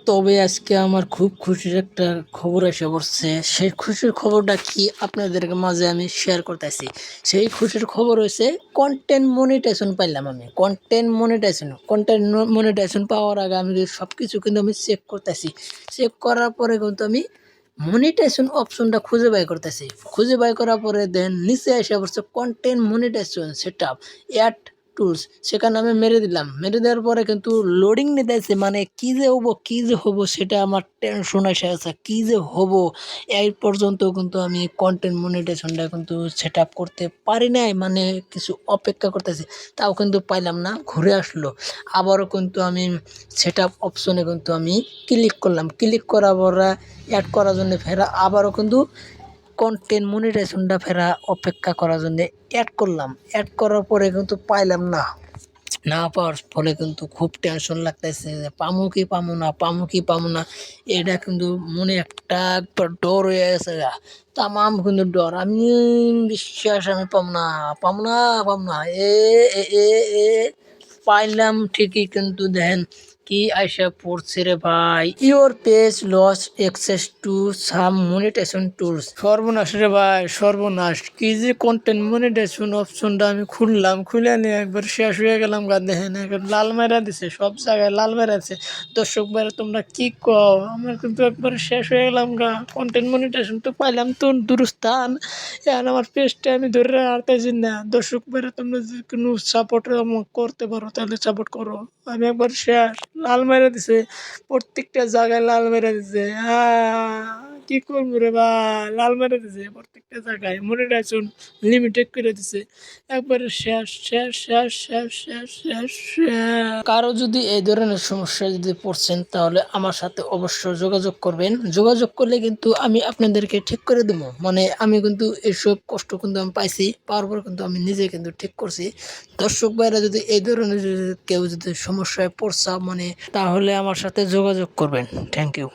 তবে আজকে আমার খুব খুশির একটা খবর এসে পড়ছে। সেই খুশির খবরটা কি আপনাদের মাঝে আমি শেয়ার করতেছি। সেই খুশির খবর হয়েছে কন্টেন্ট মনিটাইজেশন পাইলাম আমি। কন্টেন্ট মনিটাইজেশন পাওয়ার আগে আমি সব কিছু কিন্তু আমি চেক করতেছি। চেক করার পরে কিন্তু আমি মনিটাইজেশন অপশনটা খুঁজে বাই করতেছি। খুঁজে বাই করার পরে দেন নিচে এসে পড়ছে content monetization set up ad tools, সেখানে আমি মেরে দিলাম। মেরে দেওয়ার পরে কিন্তু লোডিং নিতেছে, মানে কী যে হবো সেটা আমার টেনশন এসে আছে। কী যে হবো এই পর্যন্ত কিন্তু আমি কন্টেন্ট মনিটাইজেশনটা কিন্তু সেট আপ করতে পারি নাই, মানে কিছু অপেক্ষা করতেছি তাও কিন্তু পাইলাম না। ঘুরে আসলো আবারও কিন্তু আমি সেট আপ অপশনে কিন্তু আমি ক্লিক করলাম। ক্লিক করার পরে অ্যাড করার জন্য ফেরা আবারও কিন্তু কন্টেন্ট মনিটাইজেশনটা ফেরা অপেক্ষা করার জন্য অ্যাড করলাম। অ্যাড করার পরে কিন্তু পাইলাম না। না পাওয়ার ফলে কিন্তু খুব টেনশন লাগতেছে যে পামু না। এটা কিন্তু মনে একটা একবার ডর হয়ে গেছে গা। তামাম কিন্তু ডর। আমি বিশ্বাস আমি পাম না। এ এ এ এ পাইলাম ঠিকই, কিন্তু দেখেন কি আইসা পড়ছে রে ভাই, your page lost access to some monetization tools. সর্বনাশ রে ভাই, সর্বনাশ। কি যে কন্টেন্ট মনিটাইজেশন অপশনটা আমি খুললাম, খুলে নিয়ে একবার শেষ হয়ে গেলাম গা। দেখেন একবার লাল মেরা দিছে, সব জায়গায় লাল মেরা দিছে। দর্শক ভাইরা তোমরা কি কও, আমার কিন্তু একবার শেষ হয়ে গেলাম গা। কন্টেন্ট মনিটাইজেশন তো পাইলাম তো দূরস্থান, এখন আমার পেজটা আমি ধরে রাখতেছি না। দর্শক ভাইরা তোমরা যদি কোনো সাপোর্ট করতে পারো তাহলে সাপোর্ট করো। আমি একবার শেষ, লাল মেরে দিছে, প্রত্যেকটা জায়গায় লাল মেরে দিছে। কি করবো রে ভাই, লাল মেরে দিছে প্রত্যেকটা জায়গায়। মনিটাইজেশন লিমিটেড করে দিছে একবারে শেষ। কারো যদি এই ধরনের সমস্যা যদি পড়ছেন তাহলে আমার সাথে অবশ্যই যোগাযোগ করবেন। যোগাযোগ করলে কিন্তু আমি আপনাদেরকে ঠিক করে দেবো। মানে আমি কিন্তু এসব কষ্ট কিন্তু আমি পাইছি, পাওয়ার পর কিন্তু আমি নিজে কিন্তু ঠিক করছি। দর্শক ভাইরা যদি এই ধরনের কেউ যদি সমস্যায় পড়ছা মানে তাহলে আমার সাথে যোগাযোগ করবেন। Thank you.